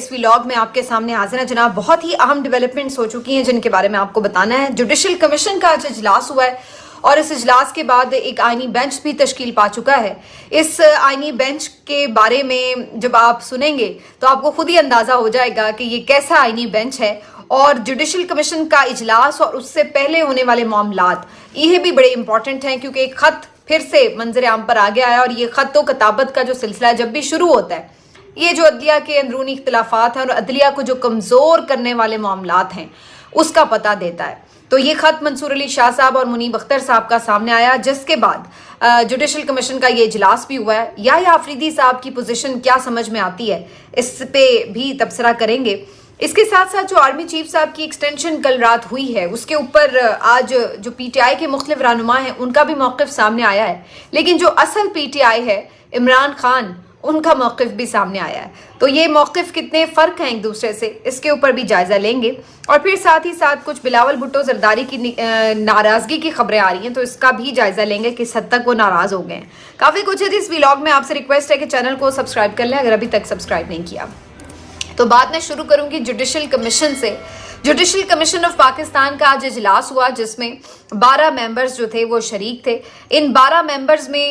اس vlog میں آپ کے سامنے حاضر ہیں جناب. بہت ہی اہم ڈیولپمنٹس ہو چکی ہیں جن کے بارے میں آپ کو بتانا ہے. جوڈیشل کمیشن کا آج اجلاس ہوا ہے اور اس اجلاس کے بعد ایک آئینی بینچ بھی تشکیل پا چکا ہے. اس آئینی بینچ کے بارے میں جب آپ سنیں گے تو آپ کو خود ہی اندازہ ہو جائے گا کہ یہ کیسا آئینی بینچ ہے. اور جوڈیشل کمیشن کا اجلاس اور اس سے پہلے ہونے والے معاملات یہ بھی بڑے امپورٹنٹ ہیں کیونکہ ایک خط پھر سے منظر عام پر آ گیا ہے. اور یہ خط و کتابت کا جو سلسلہ جب بھی شروع ہوتا ہے، یہ جو عدلیہ کے اندرونی اختلافات ہیں اور عدلیہ کو جو کمزور کرنے والے معاملات ہیں اس کا پتہ دیتا ہے. تو یہ خط منصور علی شاہ صاحب اور منیب اختر صاحب کا سامنے آیا، جس کے بعد جوڈیشل کمیشن کا یہ اجلاس بھی ہوا ہے. یا آفریدی صاحب کی پوزیشن کیا سمجھ میں آتی ہے، اس پہ بھی تبصرہ کریں گے. اس کے ساتھ ساتھ جو آرمی چیف صاحب کی ایکسٹینشن کل رات ہوئی ہے اس کے اوپر آج جو پی ٹی آئی کے مختلف رہنما ہیں ان کا بھی موقف سامنے آیا ہے. لیکن جو اصل پی ٹی آئی ہے عمران خان، ان کا موقف بھی سامنے آیا ہے. تو یہ موقف کتنے فرق ہیں ایک دوسرے سے، اس کے اوپر بھی جائزہ لیں گے. اور پھر ساتھ ہی ساتھ کچھ بلاول بھٹو زرداری کی ناراضگی کی خبریں آ رہی ہیں، تو اس کا بھی جائزہ لیں گے کس حد تک وہ ناراض ہو گئے ہیں. کافی کچھ ہے اس ویلاگ میں. آپ سے ریکویسٹ ہے کہ چینل کو سبسکرائب کر لیں اگر ابھی تک سبسکرائب نہیں کیا. تو بعد میں شروع کروں گی جوڈیشل کمیشن سے. جوڈیشل کمیشن آف پاکستان کا آج اجلاس ہوا جس میں 12 ممبرز جو تھے وہ شریک تھے. ان 12 ممبرز میں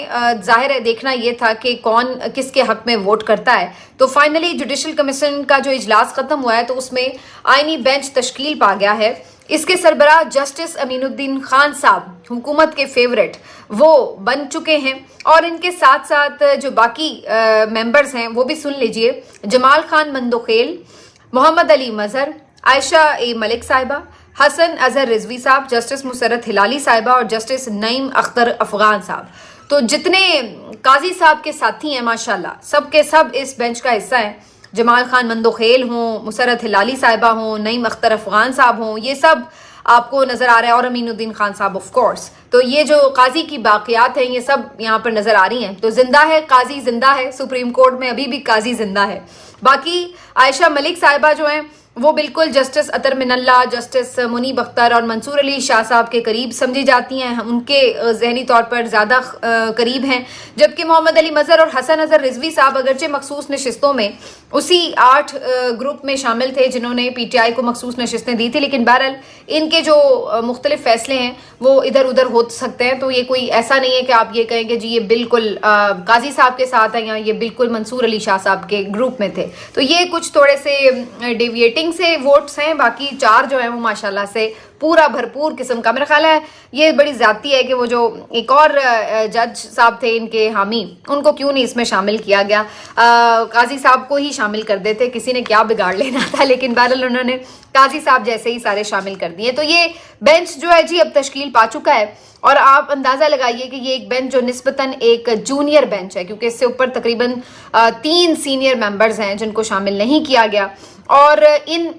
ظاہر ہے دیکھنا یہ تھا کہ کون کس کے حق میں ووٹ کرتا ہے. تو فائنلی جوڈیشل کمیشن کا جو اجلاس ختم ہوا ہے تو اس میں آئینی بینچ تشکیل پا گیا ہے. اس کے سربراہ جسٹس امین الدین خان صاحب، حکومت کے فیورٹ، وہ بن چکے ہیں. اور ان کے ساتھ ساتھ جو باقی ممبرز ہیں وہ بھی سن لیجئے. جمال خان مندوخیل، محمد علی مظہر، عائشہ اے ملک صاحبہ، حسن اظہر رضوی صاحب، جسٹس مسرت ہلالی صاحبہ اور جسٹس نعیم اختر افغان صاحب. تو جتنے قاضی صاحب کے ساتھی ہیں ماشاءاللہ سب کے سب اس بینچ کا حصہ ہیں. جمال خان مندوخیل ہوں، مسرت ہلالی صاحبہ ہوں، نعیم اختر افغان صاحب ہوں، یہ سب آپ کو نظر آ رہا ہے، اور امین الدین خان صاحب آف کورس. تو یہ جو قاضی کی باقیات ہیں یہ سب یہاں پر نظر آ رہی ہیں. تو زندہ ہے، قاضی زندہ ہے، سپریم کورٹ میں ابھی بھی قاضی زندہ ہے. باقی عائشہ ملک صاحبہ جو ہیں وہ بالکل جسٹس اطہر من اللہ، جسٹس منیب اختر اور منصور علی شاہ صاحب کے قریب سمجھی جاتی ہیں، ان کے ذہنی طور پر زیادہ قریب ہیں. جبکہ محمد علی مظہر اور حسن اظہر رضوی صاحب اگرچہ مخصوص نشستوں میں اسی 8 گروپ میں شامل تھے جنہوں نے پی ٹی آئی کو مخصوص نشستیں دی تھی، لیکن بہرحال ان کے جو مختلف فیصلے ہیں وہ ادھر ادھر ہو سکتے ہیں. تو یہ کوئی ایسا نہیں ہے کہ آپ یہ کہیں کہ جی یہ بالکل قاضی صاحب کے ساتھ ہیں یا یہ بالکل منصور علی شاہ صاحب کے گروپ میں تھے. تو یہ کچھ تھوڑے سے ڈیویٹنگ سے ووٹس ہیں. باقی 4 جو ہیں وہ ماشاءاللہ سے پورا بھرپور قسم کا. میرا خیال ہے یہ بڑی زیادتی ہے کہ وہ جو ایک اور جج صاحب تھے ان کے حامی، ان کو کیوں نہیں اس میں شامل کیا گیا. قاضی صاحب کو ہی شامل کر دیتے، کسی نے کیا بگاڑ لینا تھا. لیکن بہرحال انہوں نے قاضی صاحب جیسے ہی سارے شامل کر دیے. تو یہ بینچ جو ہے جی اب تشکیل پا چکا ہے. اور آپ اندازہ لگائیے کہ یہ ایک بینچ جو نسبتاً ایک جونیئر بینچ ہے، کیونکہ اس سے اوپر تقریباً 3 سینئر ممبرز ہیں جن کو شامل نہیں کیا گیا. اور ان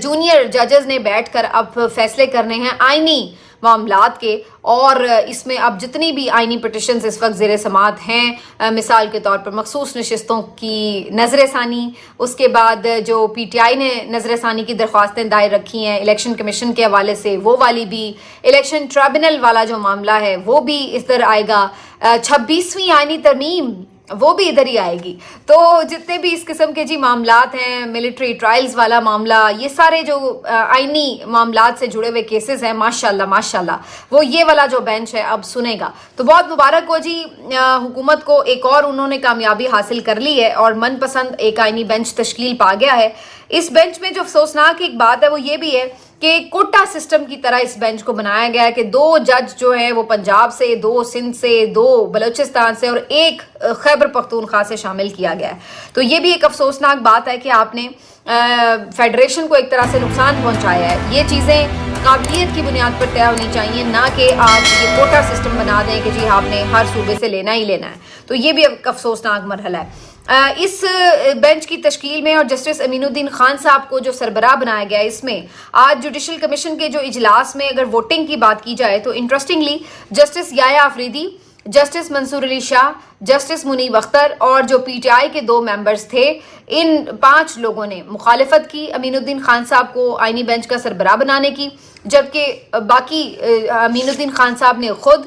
جونیئر ججز نے بیٹھ کر اب فیصلے کرنے ہیں آئینی معاملات کے. اور اس میں اب جتنی بھی آئینی پٹیشنز اس وقت زیر سماعت ہیں، مثال کے طور پر مخصوص نشستوں کی نظر ثانی، اس کے بعد جو پی ٹی آئی نے نظر ثانی کی درخواستیں دائر رکھی ہیں الیکشن کمیشن کے حوالے سے، وہ والی بھی، الیکشن ٹرائبونل والا جو معاملہ ہے وہ بھی اس طرح آئے گا، 26ویں آئینی ترمیم وہ بھی ادھر ہی آئے گی. تو جتنے بھی اس قسم کے جی معاملات ہیں، ملٹری ٹرائلز والا معاملہ، یہ سارے جو آئینی معاملات سے جڑے ہوئے کیسز ہیں ماشاءاللہ وہ یہ والا جو بینچ ہے اب سنے گا. تو بہت مبارک ہو جی حکومت کو، ایک اور انہوں نے کامیابی حاصل کر لی ہے اور من پسند ایک آئینی بینچ تشکیل پا گیا ہے. اس بینچ میں جو افسوسناک ایک بات ہے وہ یہ بھی ہے کہ کوٹا سسٹم کی طرح اس بینچ کو بنایا گیا ہے کہ 2 جج جو ہیں وہ پنجاب سے، 2 سندھ سے، 2 بلوچستان سے اور 1 خیبر پختونخوا سے شامل کیا گیا ہے. تو یہ بھی ایک افسوسناک بات ہے کہ آپ نے فیڈریشن کو ایک طرح سے نقصان پہنچایا ہے. یہ چیزیں قابلیت کی بنیاد پر طے ہونی چاہیے، نہ کہ آپ یہ کوٹا سسٹم بنا دیں کہ جی آپ نے ہر صوبے سے لینا ہی لینا ہے. تو یہ بھی ایک افسوسناک مرحلہ ہے. اس بینچ کی تشکیل میں اور جسٹس امین الدین خان صاحب کو جو سربراہ بنایا گیا ہے، اس میں آج جوڈیشل کمیشن کے جو اجلاس میں اگر ووٹنگ کی بات کی جائے تو انٹرسٹنگلی جسٹس یحییٰ آفریدی، جسٹس منصور علی شاہ، جسٹس منیب اختر اور جو پی ٹی آئی کے 2 ممبرز تھے، ان 5 لوگوں نے مخالفت کی امین الدین خان صاحب کو آئینی بینچ کا سربراہ بنانے کی. جبکہ باقی امین الدین خان صاحب نے خود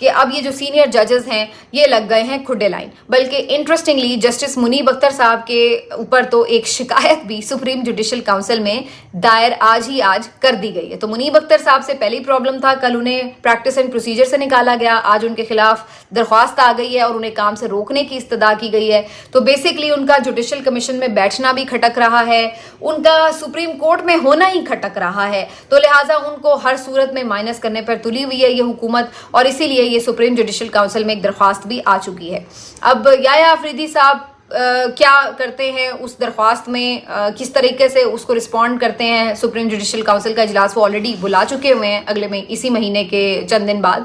کہ اب یہ جو سینئر ججز ہیں یہ لگ گئے ہیں کھڈے لائن. بلکہ انٹرسٹنگلی جسٹس منیب اختر صاحب کے اوپر تو ایک شکایت بھی سپریم جوڈیشل کاؤنسل میں دائر آج کر دی گئی ہے. تو منیب اختر صاحب سے پہلی پرابلم تھا, کل انہیں پریکٹس اینڈ پروسیجر سے نکالا گیا, آج ان کے خلاف درخواست آ گئی ہے اور انہیں کام سے روکنے کی استدعا کی گئی ہے. تو بیسکلی ان کا جوڈیشل کمیشن میں بیٹھنا بھی کھٹک رہا ہے, ان کا سپریم کورٹ میں ہونا ہی کھٹک رہا ہے. تو لہٰذا ان کو ہر صورت میں مائنس کرنے پر تلی ہوئی ہے یہ حکومت, اور اسی لیے یہ سپریم جوڈیشل کاؤنسل میں ایک درخواست بھی آ چکی ہے. اب یحییٰ آفریدی صاحب کیا کرتے ہیں اس درخواست میں, کس طریقے سے اس کو رسپونڈ کرتے ہیں. سپریم جوڈیشل کاؤنسل کا اجلاس وہ آلریڈی بلا چکے ہوئے ہیں اسی مہینے کے چند دن بعد.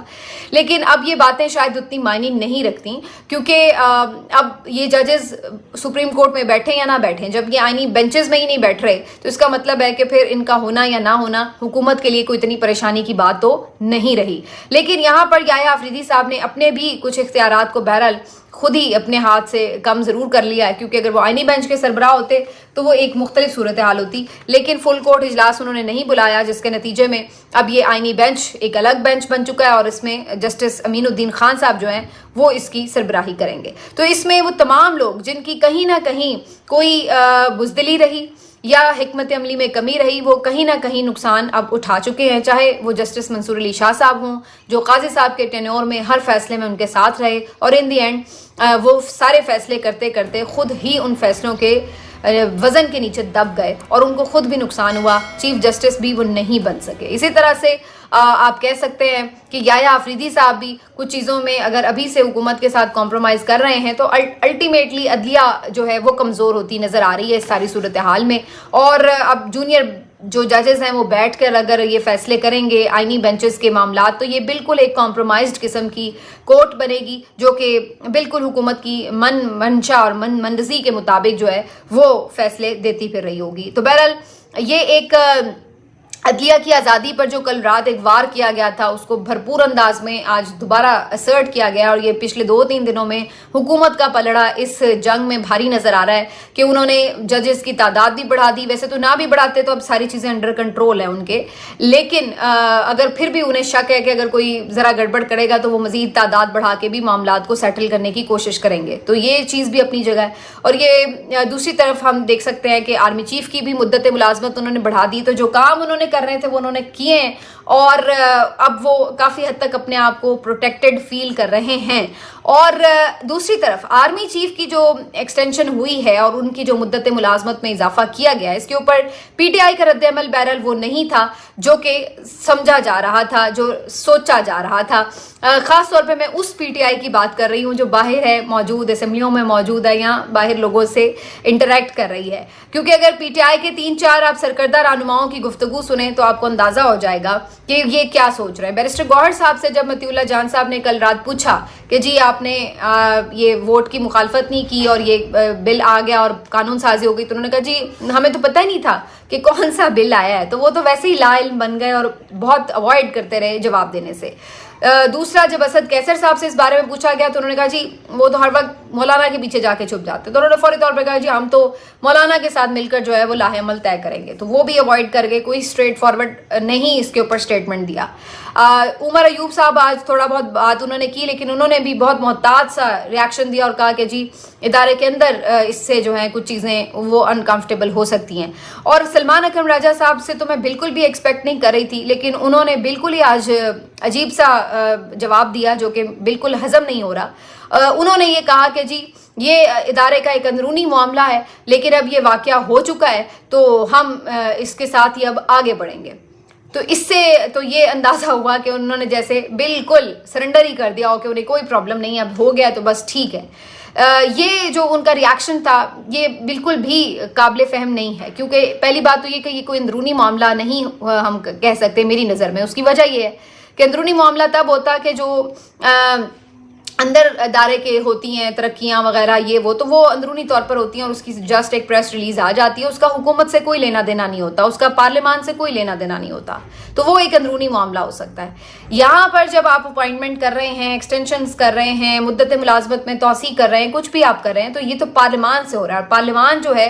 لیکن اب یہ باتیں شاید اتنی معنی نہیں رکھتی, کیونکہ اب یہ ججز سپریم کورٹ میں بیٹھیں یا نہ بیٹھیں, جب یہ آئینی بینچز میں ہی نہیں بیٹھ رہے تو اس کا مطلب ہے کہ پھر ان کا ہونا یا نہ ہونا حکومت کے لیے کوئی اتنی پریشانی کی بات تو نہیں رہی. لیکن یہاں پر یحییٰ آفریدی صاحب نے اپنے بھی کچھ اختیارات کو بہرحال خود ہی اپنے ہاتھ سے کم ضرور کر لیا ہے, کیونکہ اگر وہ آئینی بینچ کے سربراہ ہوتے تو وہ ایک مختلف صورتحال ہوتی. لیکن فل کورٹ اجلاس انہوں نے نہیں بلایا, جس کے نتیجے میں اب یہ آئینی بینچ ایک الگ بینچ بن چکا ہے, اور اس میں جسٹس امین الدین خان صاحب جو ہیں وہ اس کی سربراہی کریں گے. تو اس میں وہ تمام لوگ جن کی کہیں نہ کہیں کوئی بزدلی رہی یا حکمت عملی میں کمی رہی, وہ کہیں نہ کہیں نقصان اب اٹھا چکے ہیں. چاہے وہ جسٹس منصور علی شاہ صاحب ہوں, جو قاضی صاحب کے ٹینیور میں ہر فیصلے میں ان کے ساتھ رہے, اور ان دی اینڈ وہ سارے فیصلے کرتے کرتے خود ہی ان فیصلوں کے وزن کے نیچے دب گئے, اور ان کو خود بھی نقصان ہوا, چیف جسٹس بھی وہ نہیں بن سکے. اسی طرح سے آپ کہہ سکتے ہیں کہ یحییٰ آفریدی صاحب بھی کچھ چیزوں میں اگر ابھی سے حکومت کے ساتھ کمپرومائز کر رہے ہیں تو الٹیمیٹلی عدلیہ جو ہے وہ کمزور ہوتی نظر آ رہی ہے اس ساری صورتحال میں. اور اب جونیئر جو ججز ہیں وہ بیٹھ کر اگر یہ فیصلے کریں گے آئینی بینچز کے معاملات, تو یہ بالکل ایک کمپرومائزڈ قسم کی کورٹ بنے گی, جو کہ بالکل حکومت کی منشا اور مرضی کے مطابق جو ہے وہ فیصلے دیتی پھر رہی ہوگی. تو بہرحال یہ ایک عدلیہ کی آزادی پر جو کل رات ایک وار کیا گیا تھا, اس کو بھرپور انداز میں آج دوبارہ اسرٹ کیا گیا, اور یہ پچھلے 2-3 دنوں میں حکومت کا پلڑا اس جنگ میں بھاری نظر آ رہا ہے کہ انہوں نے ججز کی تعداد بھی بڑھا دی. ویسے تو نہ بھی بڑھاتے تو اب ساری چیزیں انڈر کنٹرول ہیں ان کے, لیکن اگر پھر بھی انہیں شک ہے کہ اگر کوئی ذرا گڑبڑ کرے گا تو وہ مزید تعداد بڑھا کے بھی معاملات کو سیٹل کرنے کی کوشش کریں گے. تو یہ چیز بھی اپنی جگہ ہے. اور یہ دوسری طرف ہم دیکھ سکتے ہیں کہ آرمی چیف کی بھی مدت ملازمت انہوں نے بڑھا دی, تو جو کام انہوں نے کر رہے تھے وہ انہوں نے کیے ہیں, اور اب وہ کافی حد تک اپنے آپ کو پروٹیکٹڈ فیل کر رہے ہیں. اور دوسری طرف آرمی چیف کی جو ایکسٹینشن ہوئی ہے اور ان کی جو مدت ملازمت میں اضافہ کیا گیا ہے, اس کے اوپر پی ٹی آئی کا رد عمل بہرحال وہ نہیں تھا جو کہ سمجھا جا رہا تھا, جو سوچا جا رہا تھا. خاص طور پہ میں اس پی ٹی آئی کی بات کر رہی ہوں جو باہر ہے موجود, اسمبلیوں میں موجود ہے, یا باہر لوگوں سے انٹریکٹ کر رہی ہے. کیونکہ اگر پی ٹی آئی کے 3-4 آپ سرکردہ رہنماؤں کی گفتگو سنیں تو آپ کو اندازہ ہو جائے گا کہ یہ کیا سوچ رہے ہیں. بیرسٹر گوہر صاحب سے جب مطیع اللہ جان صاحب نے کل رات پوچھا کہ جی آپ نے یہ ووٹ کی مخالفت نہیں کی اور یہ بل آ گیا اور قانون سازی ہو گئی, تو انہوں نے کہا جی ہمیں تو پتہ ہی نہیں تھا کہ کون سا بل آیا ہے. تو وہ تو ویسے ہی لا علم بن گئے اور بہت اوائڈ کرتے رہے جواب دینے سے. دوسرا, جب اسد کیسر صاحب سے اس بارے میں پوچھا گیا تو انہوں نے کہا جی وہ تو ہر وقت مولانا کے پیچھے جا کے چھپ جاتے, تو انہوں نے فوری طور پہ کہا جی ہم تو مولانا کے ساتھ مل کر جو ہے وہ لاہ عمل طے کریں گے. تو وہ بھی اوائڈ کر گئے, کوئی اسٹریٹ فارورڈ نہیں اس کے اوپر اسٹیٹمنٹ دیا. عمر ایوب صاحب آج تھوڑا بہت بات انہوں نے کی, لیکن انہوں نے بھی بہت محتاط سا ریاکشن دیا اور کہا کہ جی ادارے کے اندر اس سے جو ہیں کچھ چیزیں وہ انکمفرٹیبل ہو سکتی ہیں. اور سلمان اکرم راجہ صاحب سے تو میں بالکل بھی ایکسپیکٹ نہیں کر رہی تھی, لیکن انہوں نے بالکل ہی آج عجیب سا جواب دیا جو کہ بالکل ہضم نہیں ہو رہا. انہوں نے یہ کہا کہ جی یہ ادارے کا ایک اندرونی معاملہ ہے, لیکن اب یہ واقعہ ہو چکا ہے تو ہم اس کے ساتھ ہی اب آگے بڑھیں گے. تو اس سے تو یہ اندازہ ہوا کہ انہوں نے جیسے بالکل سرنڈر ہی کر دیا ہو کہ انہیں کوئی پرابلم نہیں ہے, اب ہو گیا تو بس ٹھیک ہے. یہ جو ان کا ریاکشن تھا یہ بالکل بھی قابل فہم نہیں ہے, کیونکہ پہلی بات تو یہ کہ یہ کوئی اندرونی معاملہ نہیں ہم کہہ سکتے میری نظر میں. اس کی وجہ یہ ہے کہ اندرونی معاملہ تب ہوتا کہ جو اندر ادارے کے ہوتی ہیں ترقیاں وغیرہ یہ وہ, تو وہ اندرونی طور پر ہوتی ہیں اور اس کی جسٹ ایک پریس ریلیز آ جاتی ہے, اس کا حکومت سے کوئی لینا دینا نہیں ہوتا, اس کا پارلیمان سے کوئی لینا دینا نہیں ہوتا, تو وہ ایک اندرونی معاملہ ہو سکتا ہے. یہاں پر جب آپ اپوائنٹمنٹ کر رہے ہیں, ایکسٹینشنز کر رہے ہیں, مدت ملازمت میں توسیع کر رہے ہیں, کچھ بھی آپ کر رہے ہیں, تو یہ تو پارلیمان سے ہو رہا ہے, اور پارلیمان جو ہے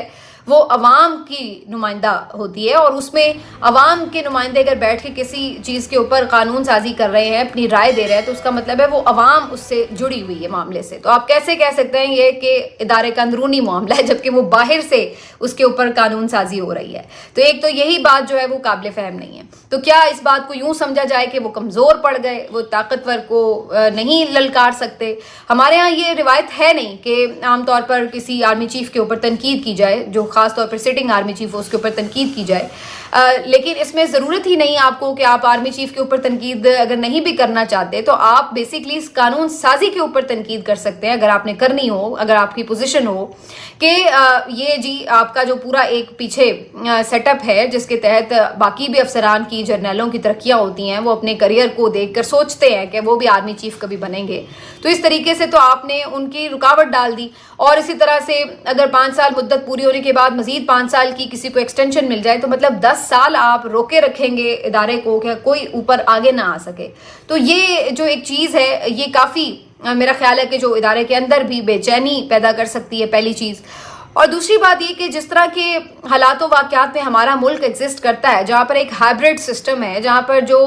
وہ عوام کی نمائندہ ہوتی ہے، اور اس میں عوام کے نمائندے اگر بیٹھ کے کسی چیز کے اوپر قانون سازی کر رہے ہیں، اپنی رائے دے رہے ہیں، تو اس کا مطلب ہے وہ عوام اس سے جڑی ہوئی ہے معاملے سے. تو آپ کیسے کہہ سکتے ہیں یہ کہ ادارے کا اندرونی معاملہ ہے جبکہ وہ باہر سے اس کے اوپر قانون سازی ہو رہی ہے؟ تو ایک تو یہی بات جو ہے وہ قابل فہم نہیں ہے. تو کیا اس بات کو یوں سمجھا جائے کہ وہ کمزور پڑ گئے، وہ طاقتور کو نہیں للکار سکتے؟ ہمارے ہاں یہ روایت ہے نہیں کہ عام طور پر کسی آرمی چیف کے اوپر تنقید کی جائے، جو خاص طور پر سٹنگ آرمی چیف ہو اس کے اوپر تنقید کی جائے. لیکن اس میں ضرورت ہی نہیں آپ کو کہ آپ آرمی چیف کے اوپر تنقید اگر نہیں بھی کرنا چاہتے تو آپ بیسکلی اس قانون سازی کے اوپر تنقید کر سکتے ہیں، اگر آپ نے کرنی ہو، اگر آپ کی پوزیشن ہو کہ یہ جی آپ کا جو پورا ایک پیچھے سیٹ اپ ہے جس کے تحت باقی بھی افسران کی، جرنیلوں کی ترقیاں ہوتی ہیں، وہ اپنے کریئر کو دیکھ کر سوچتے ہیں کہ وہ بھی آرمی چیف کبھی بنیں گے. تو اس طریقے سے تو آپ نے ان کی رکاوٹ ڈال دی. اور اسی طرح سے اگر 5 سال مدت پوری ہونے کے بعد مزید 5 سال کی کسی کو ایکسٹینشن مل جائے تو مطلب 10 سال آپ روکے رکھیں گے ادارے کو کہ کوئی اوپر آگے نہ آ سکے. تو یہ جو ایک چیز ہے یہ کافی میرا خیال ہے کہ جو ادارے کے اندر بھی بے چینی پیدا کر سکتی ہے، پہلی چیز. اور دوسری بات یہ کہ جس طرح کے حالات و واقعات میں ہمارا ملک ایگزسٹ کرتا ہے، جہاں پر ایک ہائبرڈ سسٹم ہے، جہاں پر جو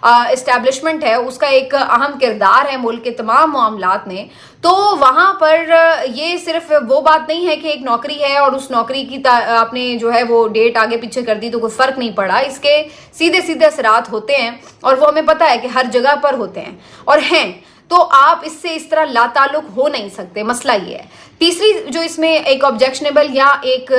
اسٹیبلشمنٹ ہے اس کا ایک اہم کردار ہے ملک کے تمام معاملات میں، تو وہاں پر یہ صرف وہ بات نہیں ہے کہ ایک نوکری ہے اور اس نوکری کی آپ نے جو ہے وہ ڈیٹ آگے پیچھے کر دی تو کوئی فرق نہیں پڑا. اس کے سیدھے سیدھے اثرات ہوتے ہیں اور وہ ہمیں پتہ ہے کہ ہر جگہ پر ہوتے ہیں اور ہیں. تو آپ اس سے اس طرح لا تعلق ہو نہیں سکتے. مسئلہ یہ ہے. تیسری جو اس میں ایک آبجیکشنیبل یا ایک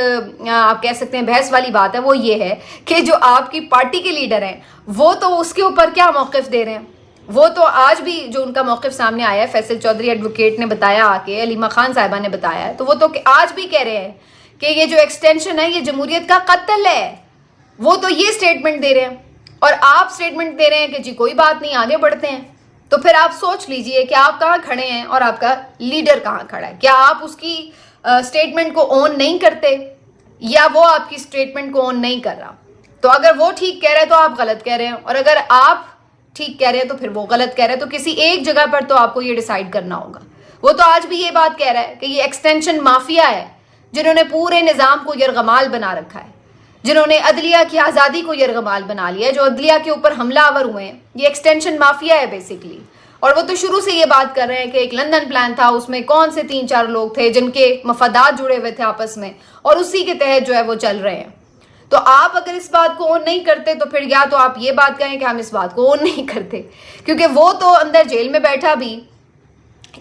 آپ کہہ سکتے ہیں بحث والی بات ہے وہ یہ ہے کہ جو آپ کی پارٹی کے لیڈر ہیں وہ تو اس کے اوپر کیا موقف دے رہے ہیں. وہ تو آج بھی جو ان کا موقف سامنے آیا ہے، فیصل چودھری ایڈوکیٹ نے بتایا آ کے، علیمہ خان صاحبہ نے بتایا ہے، تو وہ تو آج بھی کہہ رہے ہیں کہ یہ جو ایکسٹینشن ہے یہ جمہوریت کا قتل ہے. وہ تو یہ سٹیٹمنٹ دے رہے ہیں اور آپ سٹیٹمنٹ دے رہے ہیں کہ جی کوئی بات نہیں آگے بڑھتے ہیں. تو پھر آپ سوچ لیجئے کہ آپ کہاں کھڑے ہیں اور آپ کا لیڈر کہاں کھڑا ہے. کیا آپ اس کی سٹیٹمنٹ کو اون نہیں کرتے یا وہ آپ کی سٹیٹمنٹ کو اون نہیں کر رہا؟ تو اگر وہ ٹھیک کہہ رہے ہیں تو آپ غلط کہہ رہے ہیں، اور اگر آپ ٹھیک کہہ رہے ہیں تو پھر وہ غلط کہہ رہے ہیں. تو کسی ایک جگہ پر تو آپ کو یہ ڈیسائیڈ کرنا ہوگا. وہ تو آج بھی یہ بات کہہ رہا ہے کہ یہ ایکسٹینشن مافیا ہے جنہوں نے پورے نظام کو یرغمال بنا رکھا ہے، جنہوں نے عدلیہ کی آزادی کو یرغمال بنا لیا ہے، جو عدلیہ کے اوپر حملہ آور ہوئے ہیں. یہ ایکسٹینشن مافیا ہے بیسیکلی. اور وہ تو شروع سے یہ بات کر رہے ہیں کہ ایک لندن پلان تھا، اس میں کون سے 3-4 لوگ تھے جن کے مفادات جڑے ہوئے تھے آپس میں، اور اسی کے تحت جو ہے وہ چل رہے ہیں. تو آپ اگر اس بات کو اون نہیں کرتے تو پھر یا تو آپ یہ بات کہیں کہ ہم اس بات کو اون نہیں کرتے، کیونکہ وہ تو اندر جیل میں بیٹھا بھی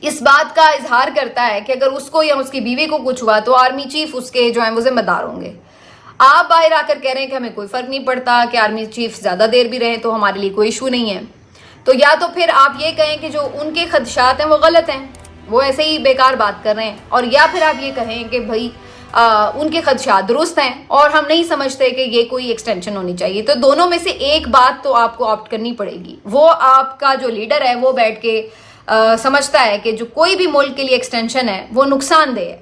اس بات کا اظہار کرتا ہے کہ اگر اس کو یا اس کی بیوی کو کچھ ہوا تو آرمی چیف اس کے جو ہیں وہ ذمہ دار ہوں گے. آپ باہر آ کر کہہ رہے ہیں کہ ہمیں کوئی فرق نہیں پڑتا کہ آرمی چیف زیادہ دیر بھی رہیں تو ہمارے لیے کوئی ایشو نہیں ہے. تو یا تو پھر آپ یہ کہیں کہ جو ان کے خدشات ہیں وہ غلط ہیں، وہ ایسے ہی بیکار بات کر رہے ہیں، اور یا پھر آپ یہ کہیں کہ بھائی ان کے خدشات درست ہیں اور ہم نہیں سمجھتے کہ یہ کوئی ایکسٹینشن ہونی چاہیے. تو دونوں میں سے ایک بات تو آپ کو آپٹ کرنی پڑے گی. وہ آپ کا جو لیڈر ہے وہ بیٹھ کے سمجھتا ہے کہ جو کوئی بھی ملک کے لیے ایکسٹینشن ہے وہ نقصان دہ ہے،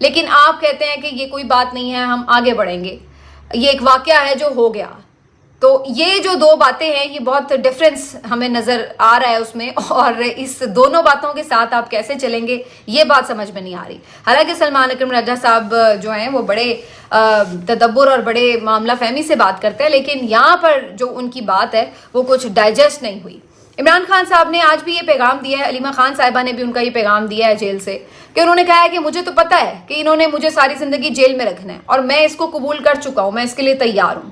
لیکن آپ کہتے ہیں کہ یہ کوئی بات نہیں ہے، ہم آگے بڑھیں گے، یہ ایک واقعہ ہے جو ہو گیا. تو یہ جو دو باتیں ہیں یہ بہت ڈفرینس ہمیں نظر آ رہا ہے اس میں، اور اس دونوں باتوں کے ساتھ آپ کیسے چلیں گے یہ بات سمجھ میں نہیں آ رہی. حالانکہ سلمان اکرم راجہ صاحب جو ہیں وہ بڑے تدبر اور بڑے معاملہ فہمی سے بات کرتے ہیں، لیکن یہاں پر جو ان کی بات ہے وہ کچھ ڈائجسٹ نہیں ہوئی. عمران خان صاحب نے آج بھی یہ پیغام دیا ہے، علیمہ خان صاحبہ نے بھی ان کا یہ پیغام دیا ہے جیل سے، کہ انہوں نے کہا ہے کہ مجھے تو پتہ ہے کہ انہوں نے مجھے ساری زندگی جیل میں رکھنا ہے اور میں اس کو قبول کر چکا ہوں، میں اس کے لیے تیار ہوں.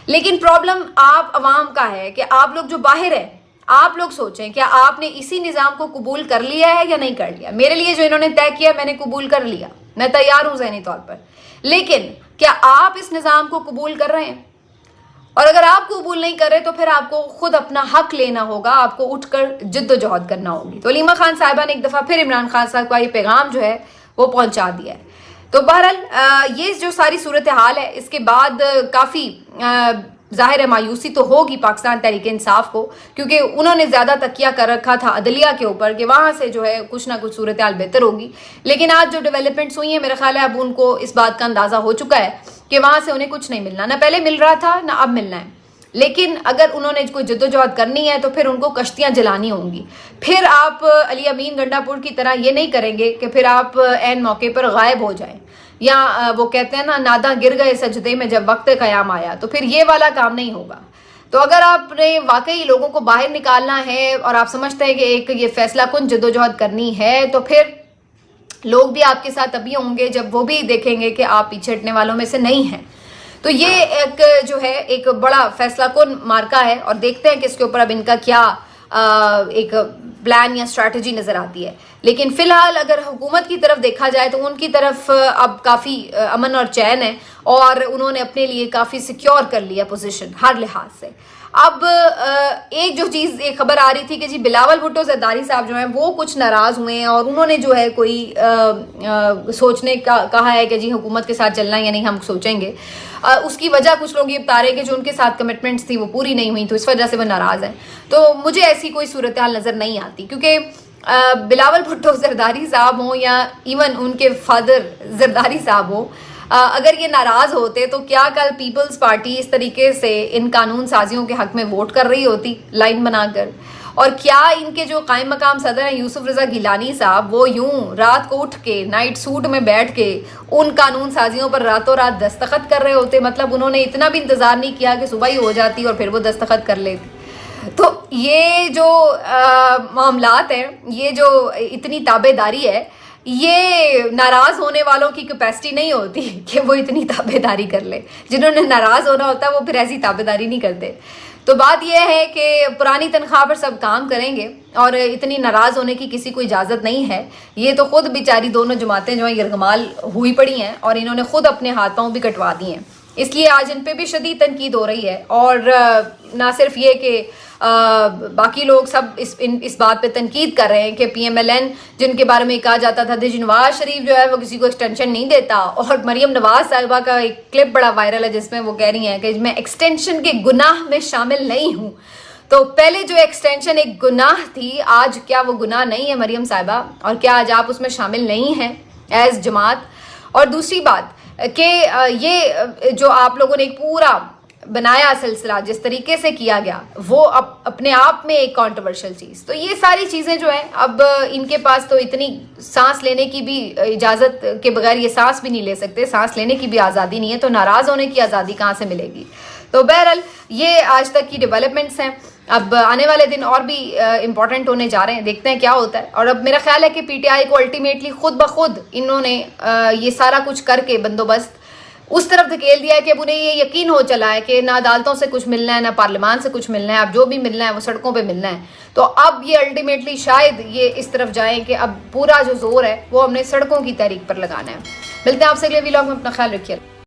لیکن پرابلم آپ عوام کا ہے کہ آپ لوگ جو باہر ہیں آپ لوگ سوچیں کیا آپ نے اسی نظام کو قبول کر لیا ہے یا نہیں کر لیا. میرے لیے جو انہوں نے طے کیا میں نے قبول کر لیا، میں تیار ہوں ذہنی طور پر، لیکن کیا آپ اس نظام کو قبول کر رہے ہیں؟ اور اگر آپ قبول نہیں کر رہے تو پھر آپ کو خود اپنا حق لینا ہوگا، آپ کو اٹھ کر جد و جہد کرنا ہوگی. تو علیمہ خان صاحبہ نے ایک دفعہ پھر عمران خان صاحب کا یہ پیغام جو ہے وہ پہنچا دیا ہے. تو بہرحال یہ جو ساری صورتحال ہے اس کے بعد کافی ظاہر ہے مایوسی تو ہوگی پاکستان تحریک انصاف کو، کیونکہ انہوں نے زیادہ تکیہ کر رکھا تھا عدلیہ کے اوپر کہ وہاں سے جو ہے کچھ نہ کچھ صورتحال بہتر ہوگی. لیکن آج جو ڈیولپمنٹس ہوئی ہیں میرا خیال ہے اب ان کو اس بات کا اندازہ ہو چکا ہے کہ وہاں سے انہیں کچھ نہیں ملنا، نہ پہلے مل رہا تھا نہ اب ملنا ہے. لیکن اگر انہوں نے کوئی جدوجہد کرنی ہے تو پھر ان کو کشتیاں جلانی ہوں گی. پھر آپ علی امین گنڈا پور کی طرح یہ نہیں کریں گے کہ پھر آپ عین موقع پر غائب ہو جائیں. یا وہ کہتے ہیں نا ناداں گر گئے سجدے میں جب وقت قیام آیا، تو پھر یہ والا کام نہیں ہوگا۔ تو اگر آپ نے واقعی لوگوں کو باہر نکالنا ہے اور آپ سمجھتے ہیں کہ ایک یہ فیصلہ کن جدوجہد کرنی ہے، تو پھر لوگ بھی آپ کے ساتھ ابھی ہوں گے جب وہ بھی دیکھیں گے کہ آپ پیچھے ہٹنے والوں میں سے نہیں ہیں۔ تو یہ ایک جو ہے ایک بڑا فیصلہ کن مارکا ہے، اور دیکھتے ہیں کہ اس کے اوپر اب ان کا کیا ایک پلان یا اسٹریٹجی نظر آتی ہے۔ لیکن فی الحال اگر حکومت کی طرف دیکھا جائے تو ان کی طرف اب کافی امن اور چین ہے، اور انہوں نے اپنے لیے کافی سیکیور کر لیا پوزیشن ہر لحاظ سے۔ اب ایک جو چیز ایک خبر آ رہی تھی کہ جی بلاول بھٹو زرداری صاحب جو ہیں وہ کچھ ناراض ہوئے ہیں، اور انہوں نے جو ہے کوئی سوچنے کا کہا ہے کہ جی حکومت کے ساتھ چلنا یا نہیں ہم سوچیں گے۔ اس کی وجہ کچھ لوگ یہ بتا رہے ہیں کہ جو ان کے ساتھ کمٹمنٹس تھی وہ پوری نہیں ہوئی، تو اس وجہ سے وہ ناراض ہیں۔ تو مجھے ایسی کوئی صورتحال نظر نہیں آتی، کیونکہ بلاول بھٹو زرداری صاحب ہوں یا ایون ان کے فادر زرداری صاحب ہوں، اگر یہ ناراض ہوتے تو کیا کل پیپلز پارٹی اس طریقے سے ان قانون سازیوں کے حق میں ووٹ کر رہی ہوتی لائن بنا کر؟ اور کیا ان کے جو قائم مقام صدر ہیں یوسف رضا گیلانی صاحب وہ یوں رات کو اٹھ کے نائٹ سوٹ میں بیٹھ کے ان قانون سازیوں پر راتوں رات دستخط کر رہے ہوتے؟ مطلب انہوں نے اتنا بھی انتظار نہیں کیا کہ صبح ہی ہو جاتی اور پھر وہ دستخط کر لیتی۔ تو یہ جو معاملات ہیں، یہ جو اتنی تابع داری ہے، یہ ناراض ہونے والوں کی کیپیسٹی نہیں ہوتی کہ وہ اتنی تابع داری کر لے۔ جنہوں نے ناراض ہونا ہوتا ہے وہ پھر ایسی تابع داری نہیں کرتے۔ تو بات یہ ہے کہ پرانی تنخواہ پر سب کام کریں گے، اور اتنی ناراض ہونے کی کسی کو اجازت نہیں ہے۔ یہ تو خود بیچاری دونوں جماعتیں جو ہیں یرغمال ہوئی پڑی ہیں، اور انہوں نے خود اپنے ہاتھ پاؤں بھی کٹوا دیے ہیں، اس لیے آج ان پہ بھی شدید تنقید ہو رہی ہے۔ اور نہ صرف یہ کہ باقی لوگ سب اس بات پہ تنقید کر رہے ہیں کہ پی ایم ایل این جن کے بارے میں کہا جاتا تھا کہ نواز شریف جو ہے وہ کسی کو ایکسٹینشن نہیں دیتا، اور مریم نواز صاحبہ کا ایک کلپ بڑا وائرل ہے جس میں وہ کہہ رہی ہیں کہ میں ایکسٹینشن کے گناہ میں شامل نہیں ہوں۔ تو پہلے جو ایکسٹینشن ایک گناہ تھی، آج کیا وہ گناہ نہیں ہے مریم صاحبہ؟ اور کیا آج آپ اس میں شامل نہیں ہیں ایز جماعت؟ اور دوسری بات کہ یہ جو آپ لوگوں نے ایک پورا بنایا سلسلہ جس طریقے سے کیا گیا، وہ اپنے آپ میں ایک کانٹروورشل چیز۔ تو یہ ساری چیزیں جو ہیں اب ان کے پاس تو اتنی سانس لینے کی بھی اجازت کے بغیر یہ سانس بھی نہیں لے سکتے، سانس لینے کی بھی آزادی نہیں ہے، تو ناراض ہونے کی آزادی کہاں سے ملے گی؟ تو بہرحال یہ آج تک کی ڈیولپمنٹس ہیں۔ اب آنے والے دن اور بھی امپورٹنٹ ہونے جا رہے ہیں، دیکھتے ہیں کیا ہوتا ہے۔ اور اب میرا خیال ہے کہ پی ٹی آئی کو الٹیمیٹلی خود بخود انہوں نے یہ سارا کچھ کر کے بندوبست اس طرف دھکیل دیا ہے کہ اب انہیں یہ یقین ہو چلا ہے کہ نہ عدالتوں سے کچھ ملنا ہے، نہ پارلیمان سے کچھ ملنا ہے، اب جو بھی ملنا ہے وہ سڑکوں پہ ملنا ہے۔ تو اب یہ الٹیمیٹلی شاید یہ اس طرف جائیں کہ اب پورا جو زور ہے وہ ہم نے سڑکوں کی تحریک پر لگانا ہے۔ ملتے ہیں آپ سے اگلے ویلاگ میں، اپنا خیال رکھیے۔